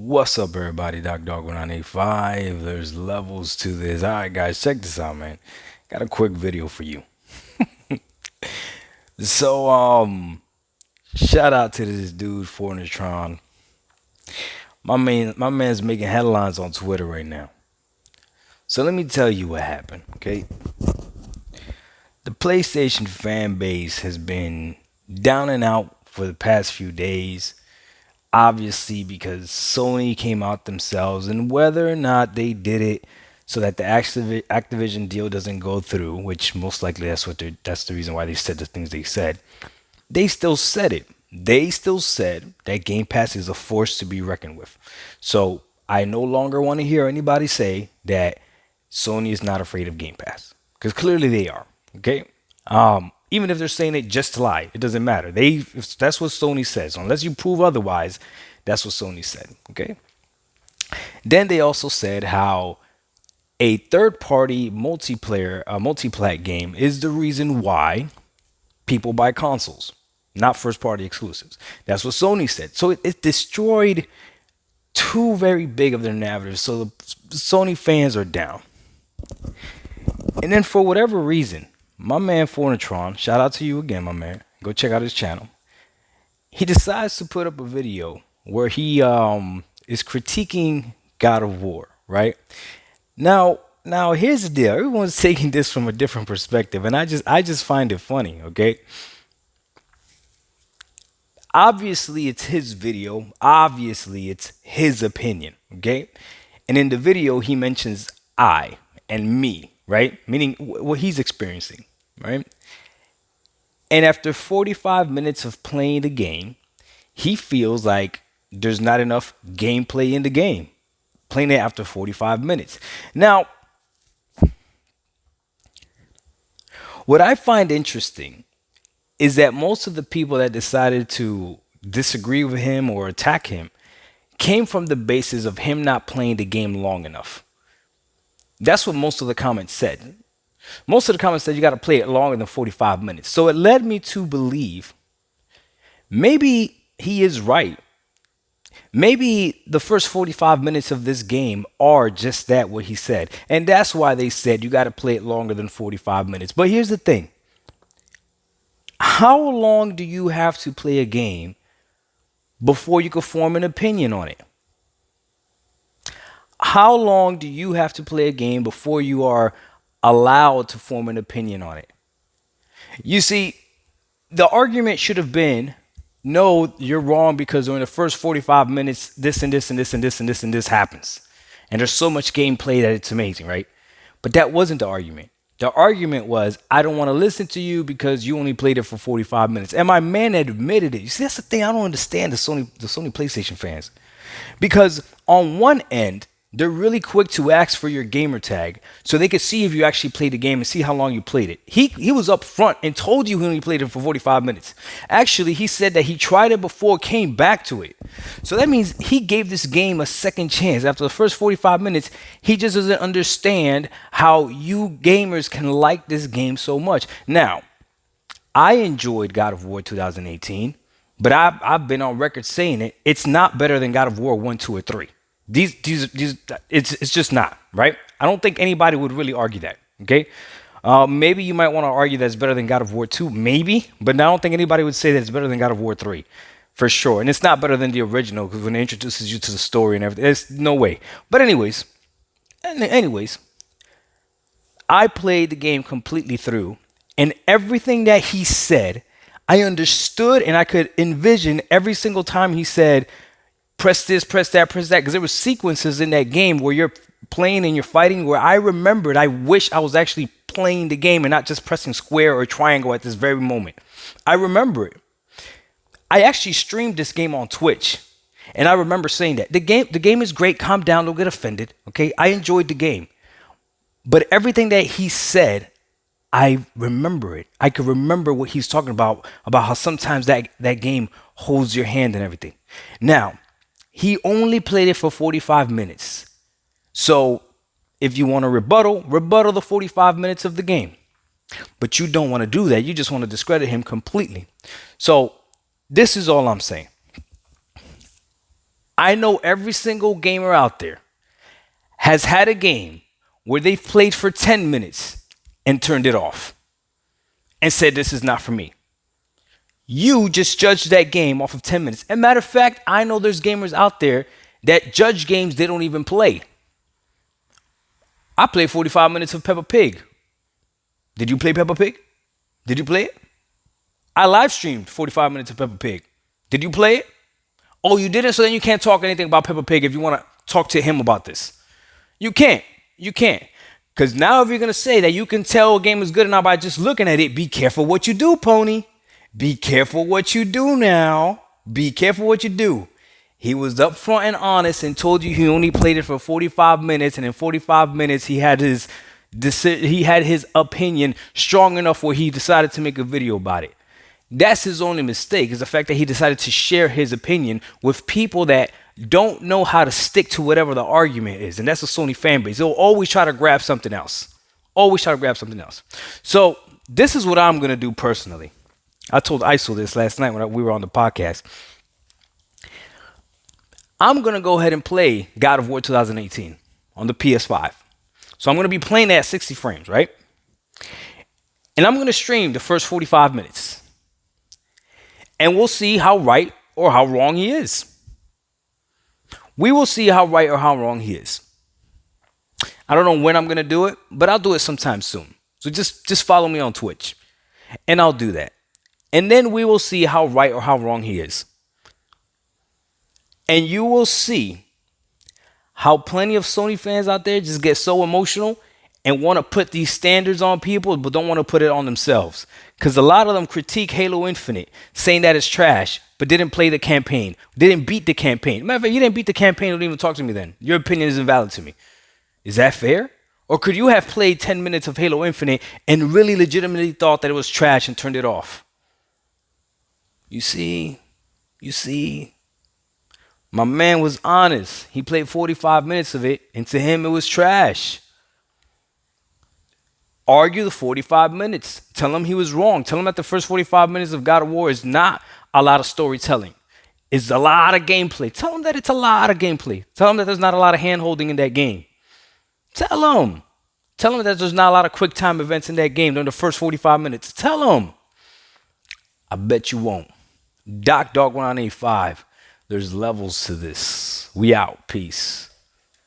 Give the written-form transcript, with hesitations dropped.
What's up, everybody? Dog 1985. There's levels to this. All right, guys, check this out, man. Got a quick video for you. So, shout out to this dude, Fornatron. My man's making headlines on Twitter right now. So let me tell you what happened, okay? The PlayStation fan base has been down and out for the past few days. Obviously, because Sony came out themselves, and whether or not they did it so that the Activision deal doesn't go through, which most likely that's the reason why they said the things they said. They still said it. They still said that Game Pass is a force to be reckoned with. So I no longer want to hear anybody say that Sony is not afraid of Game Pass, because clearly they are. Okay. Even if they're saying it just to lie, it doesn't matter. If that's what Sony says. Unless you prove otherwise, that's what Sony said. Okay. Then they also said how a third-party multiplayer, multi-plat game is the reason why people buy consoles, not first-party exclusives. That's what Sony said. So it destroyed two very big of their narratives. So the Sony fans are down. And then for whatever reason, my man Fornatron, shout out to you again, my man. Go check out his channel. He decides to put up a video where he is critiquing God of War, right? Now here's the deal. Everyone's taking this from a different perspective, and I just find it funny, okay? Obviously it's his video. Obviously it's his opinion, okay? And in the video he mentions I and me, right? Meaning what he's experiencing, right? And after 45 minutes of playing the game, he feels like there's not enough gameplay in the game. Playing it after 45 minutes. Now, what I find interesting is that most of the people that decided to disagree with him or attack him came from the basis of him not playing the game long enough. That's what most of the comments said. Most of the comments said you got to play it longer than 45 minutes. So it led me to believe maybe he is right. Maybe the first 45 minutes of this game are just that, what he said. And that's why they said you got to play it longer than 45 minutes. But here's the thing. How long do you have to play a game before you can form an opinion on it? How long do you have to play a game before you are allowed to form an opinion on it? You see, the argument should have been, no, you're wrong because during the first 45 minutes, this and this and this and this and this and this happens. And there's so much gameplay that it's amazing, right? But that wasn't the argument. The argument was, I don't want to listen to you because you only played it for 45 minutes. And my man admitted it. You see, that's the thing I don't understand the Sony PlayStation fans. Because on one end, they're really quick to ask for your gamer tag so they could see if you actually played the game and see how long you played it. He was up front and told you he only played it for 45 minutes. Actually, he said that he tried it before, came back to it. So that means he gave this game a second chance. After the first 45 minutes, he just doesn't understand how you gamers can like this game so much. Now, I enjoyed God of War 2018, but I've been on record saying it. It's not better than God of War 1, 2, or 3. These, it's just not, right? I don't think anybody would really argue that, okay? Maybe you might want to argue that it's better than God of War 2, maybe, but I don't think anybody would say that it's better than God of War 3, for sure. And it's not better than the original, because when it introduces you to the story and everything, there's no way. But anyways, I played the game completely through, and everything that he said, I understood, and I could envision every single time he said, press this, press that, because there were sequences in that game where you're playing and you're fighting where I remembered, I wish I was actually playing the game and not just pressing square or triangle at this very moment. I remember it. I actually streamed this game on Twitch, and I remember saying that. The game is great. Calm down, don't get offended, okay? I enjoyed the game. But everything that he said, I remember it. I could remember what he's talking about how sometimes that game holds your hand and everything. Now, he only played it for 45 minutes. So if you want to rebuttal the 45 minutes of the game. But you don't want to do that. You just want to discredit him completely. So this is all I'm saying. I know every single gamer out there has had a game where they've played for 10 minutes and turned it off and said, this is not for me. You just judged that game off of 10 minutes. And matter of fact, I know there's gamers out there that judge games they don't even play. I played 45 minutes of Peppa Pig. Did you play Peppa Pig? Did you play it? I live streamed 45 minutes of Peppa Pig. Did you play it? Oh, you didn't? So then you can't talk anything about Peppa Pig if you want to talk to him about this. You can't. You can't. Because now if you're going to say that you can tell a game is good or not by just looking at it, be careful what you do, Pony. Be careful what you do now. Be careful what you do. He was upfront and honest and told you he only played it for 45 minutes, and in 45 minutes he had his opinion strong enough where he decided to make a video about it. That's his only mistake, is the fact that he decided to share his opinion with people that don't know how to stick to whatever the argument is. And that's a Sony fan base. They'll always try to grab something else. Always try to grab something else. So this is what I'm going to do personally. I told Isol this last night when we were on the podcast. I'm going to go ahead and play God of War 2018 on the PS5. So I'm going to be playing that at 60 frames, right? And I'm going to stream the first 45 minutes. And we'll see how right or how wrong he is. We will see how right or how wrong he is. I don't know when I'm going to do it, but I'll do it sometime soon. So just follow me on Twitch. And I'll do that. And then we will see how right or how wrong he is. And you will see how plenty of Sony fans out there just get so emotional and want to put these standards on people, but don't want to put it on themselves. Because a lot of them critique Halo Infinite, saying that it's trash, but didn't play the campaign, didn't beat the campaign. Matter of fact, you didn't beat the campaign, don't even talk to me then. Your opinion is invalid to me. Is that fair? Or could you have played 10 minutes of Halo Infinite and really legitimately thought that it was trash and turned it off? You see, my man was honest. He played 45 minutes of it, and to him it was trash. Argue the 45 minutes. Tell him he was wrong. Tell him that the first 45 minutes of God of War is not a lot of storytelling. It's a lot of gameplay. Tell him that it's a lot of gameplay. Tell him that there's not a lot of hand-holding in that game. Tell him. Tell him that there's not a lot of quick time events in that game during the first 45 minutes. Tell him. I bet you won't. Doc Dog 1985. There's levels to this. We out. Peace.